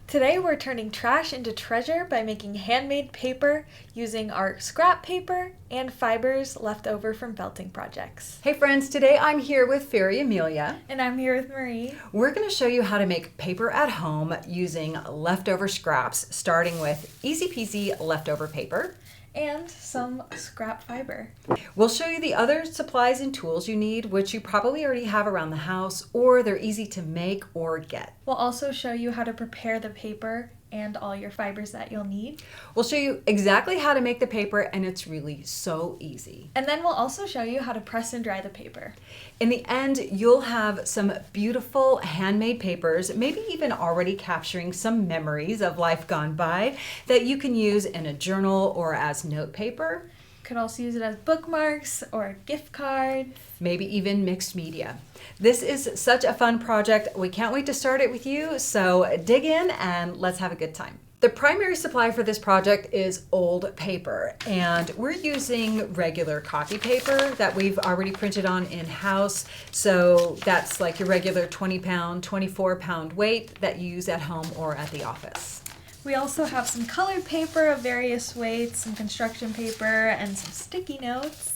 Today we're turning trash into treasure by making handmade paper using our scrap paper and fibers left over from felting projects. Hey friends, today I'm here with Fairy Amelia. And I'm here with Marie. We're going to show you how to make paper at home using leftover scraps, starting with easy peasy leftover paper. And some scrap fiber. We'll show you the other supplies and tools you need, which you probably already have around the house, or they're easy to make or get. We'll also show you how to prepare the paper and all your fibers that you'll need. We'll show you exactly how to make the paper, and it's really so easy. And then we'll also show you how to press and dry the paper. In the end, you'll have some beautiful handmade papers, maybe even already capturing some memories of life gone by that you can use in a journal or as note paper. You could also use it as bookmarks or a gift card. Maybe even mixed media. This is such a fun project. We can't wait to start it with you, so dig in and let's have a good time. The primary supply for this project is old paper, and we're using regular copy paper that we've already printed on in-house. So that's like your regular 20-pound, 24-pound weight that you use at home or at the office. We also have some colored paper of various weights, some construction paper, and some sticky notes.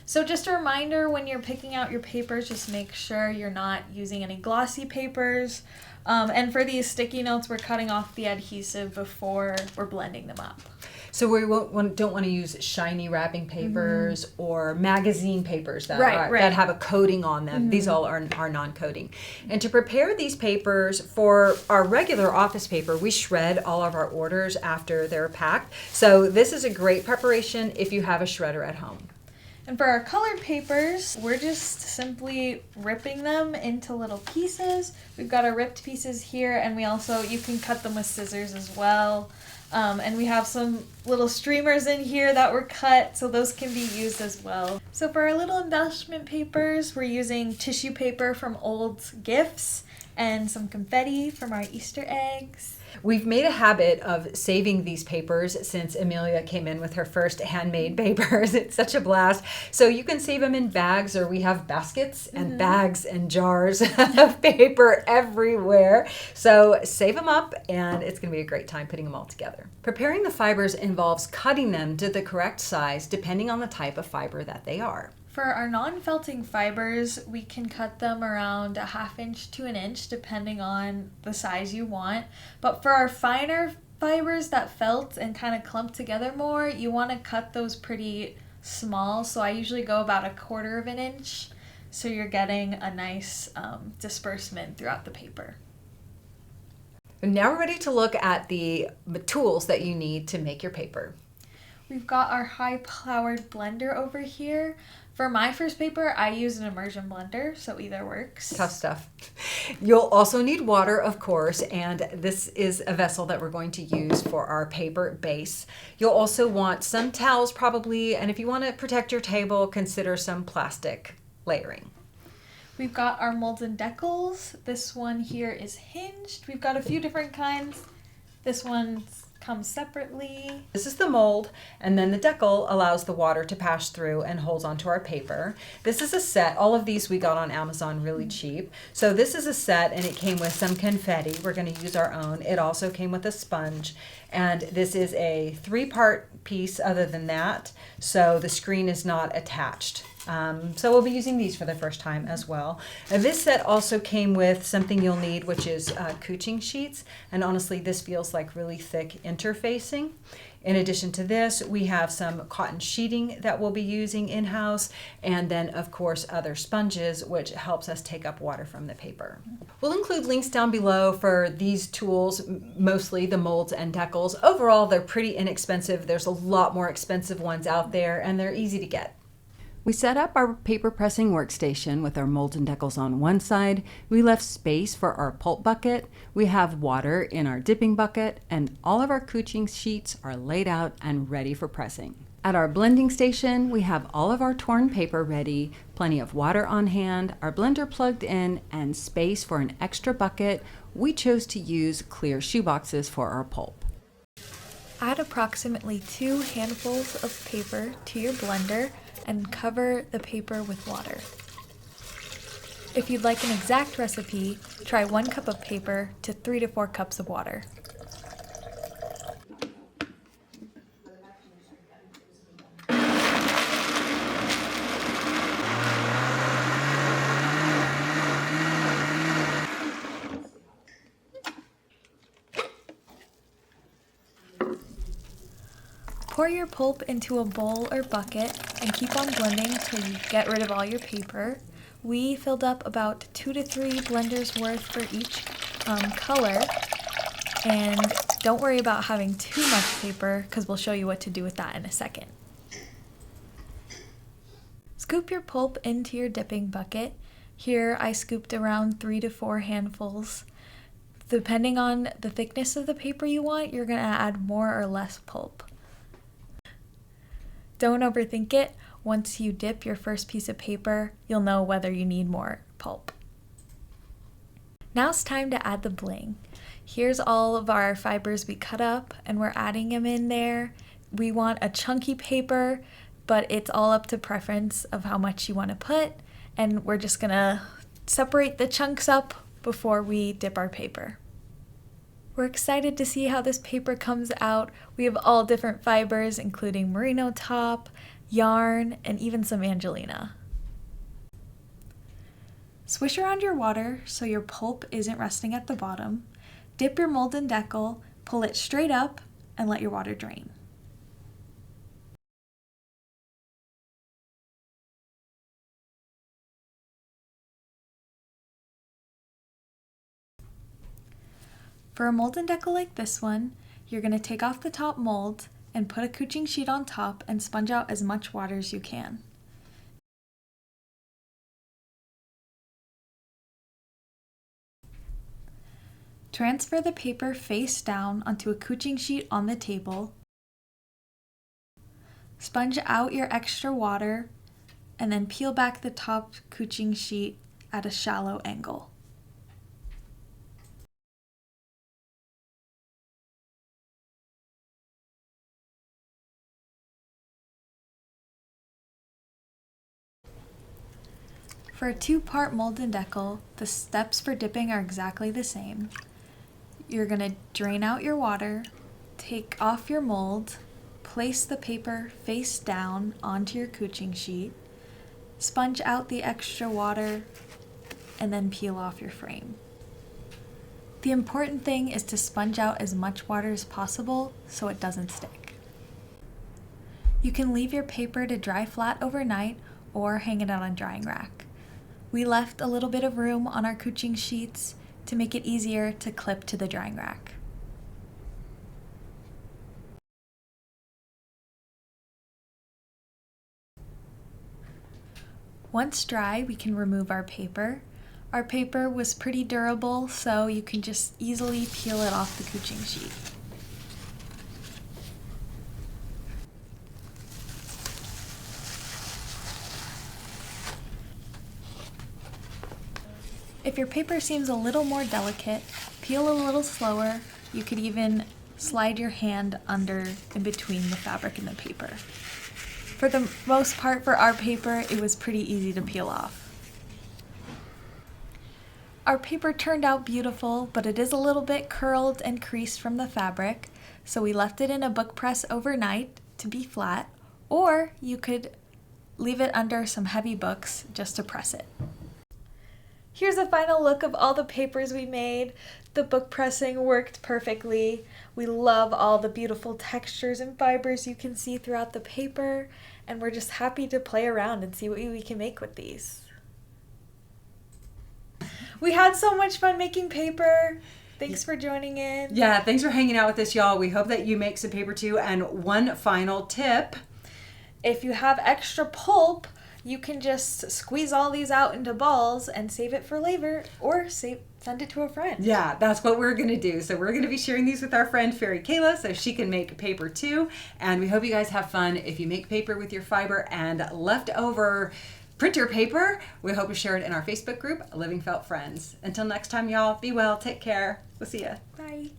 So just a reminder, when you're picking out your papers, just make sure you're not using any glossy papers. And for these sticky notes, we're cutting off the adhesive before we're blending them up. So we don't want to use shiny wrapping papers or magazine papers that have a coating on them. These all are non-coating. And to prepare these papers for our regular office paper, we shred all of our orders after they're packed. So this is a great preparation if you have a shredder at home. And for our colored papers, we're just simply ripping them into little pieces. We've got our ripped pieces here, and you can cut them with scissors as well. And we have some little streamers in here that were cut, so those can be used as well. So for our little embellishment papers, we're using tissue paper from old gifts and some confetti from our Easter eggs. We've made a habit of saving these papers since Amelia came in with her first handmade papers. It's such a blast. So you can save them in bags, or we have baskets and bags and jars of paper everywhere. So save them up, and it's going to be a great time putting them all together. Preparing the fibers involves cutting them to the correct size depending on the type of fiber that they are. For our non-felting fibers, we can cut them around a 1/2 inch to 1 inch depending on the size you want. But for our finer fibers that felt and kind of clump together more, you want to cut those pretty small. So I usually go about 1/4 inch, so you're getting a nice disbursement throughout the paper. Now we're ready to look at the tools that you need to make your paper. We've got our high-powered blender over here. For my first paper, I use an immersion blender, so either works. Tough stuff. You'll also need water, of course, and this is a vessel that we're going to use for our paper base. You'll also want some towels probably, and if you want to protect your table, consider some plastic layering. We've got our molds and deckles. This one here is hinged. We've got a few different kinds. This one comes separately. This is the mold, and then the deckle allows the water to pass through and holds onto our paper. This is a set. All of these we got on Amazon really cheap. So this is a set, and it came with some confetti. We're going to use our own. It also came with a sponge, and this is a 3-part piece other than that, so the screen is not attached. So we'll be using these for the first time as well. And this set also came with something you'll need, which is couching sheets. And honestly, this feels like really thick interfacing. In addition to this, we have some cotton sheeting that we'll be using in-house, and then of course other sponges, which helps us take up water from the paper. We'll include links down below for these tools, mostly the molds and deckles. Overall, they're pretty inexpensive. There's a lot more expensive ones out there, and they're easy to get. We set up our paper pressing workstation with our molds and deckles on one side. We left space for our pulp bucket. We have water in our dipping bucket, and all of our couching sheets are laid out and ready for pressing. At our blending station, we have all of our torn paper ready, plenty of water on hand, our blender plugged in, and space for an extra bucket. We chose to use clear shoeboxes for our pulp. Add approximately 2 handfuls of paper to your blender and cover the paper with water. If you'd like an exact recipe, try 1 cup of paper to 3 to 4 cups of water. Pour your pulp into a bowl or bucket and keep on blending till you get rid of all your paper. We filled up about 2 to 3 blenders worth for each color. And don't worry about having too much paper because we'll show you what to do with that in a second. Scoop your pulp into your dipping bucket. Here I scooped around 3 to 4 handfuls. Depending on the thickness of the paper you want, you're going to add more or less pulp. Don't overthink it. Once you dip your first piece of paper, you'll know whether you need more pulp. Now it's time to add the bling. Here's all of our fibers we cut up and we're adding them in there. We want a chunky paper, but it's all up to preference of how much you want to put, and we're just gonna separate the chunks up before we dip our paper. We're excited to see how this paper comes out. We have all different fibers, including merino top, yarn, and even some Angelina. Swish around your water so your pulp isn't resting at the bottom. Dip your mold in deckle, pull it straight up, and let your water drain. For a mold and deckle like this one, you're going to take off the top mold and put a couching sheet on top and sponge out as much water as you can. Transfer the paper face down onto a couching sheet on the table. Sponge out your extra water and then peel back the top couching sheet at a shallow angle. For a 2-part mold and deckle, the steps for dipping are exactly the same. You're going to drain out your water, take off your mold, place the paper face down onto your couching sheet, sponge out the extra water, and then peel off your frame. The important thing is to sponge out as much water as possible so it doesn't stick. You can leave your paper to dry flat overnight or hang it out on drying rack. We left a little bit of room on our couching sheets to make it easier to clip to the drying rack. Once dry, we can remove our paper. Our paper was pretty durable, so you can just easily peel it off the couching sheet. If your paper seems a little more delicate, peel a little slower. You could even slide your hand under in between the fabric and the paper. For the most part, for our paper, it was pretty easy to peel off. Our paper turned out beautiful, but it is a little bit curled and creased from the fabric, so we left it in a book press overnight to be flat, or you could leave it under some heavy books just to press it. Here's a final look of all the papers we made. The book pressing worked perfectly. We love all the beautiful textures and fibers you can see throughout the paper, and we're just happy to play around and see what we can make with these. We had so much fun making paper. Thanks for joining in. Yeah, thanks for hanging out with us, y'all. We hope that you make some paper too. And one final tip. If you have extra pulp, you can just squeeze all these out into balls and save it for later, or send it to a friend. Yeah, that's what we're going to do. So we're going to be sharing these with our friend Fairy Kayla so she can make paper too. And we hope you guys have fun. If you make paper with your fiber and leftover printer paper, we hope to share it in our Facebook group, LivingFelt Friends. Until next time, y'all, be well, take care. We'll see ya. Bye.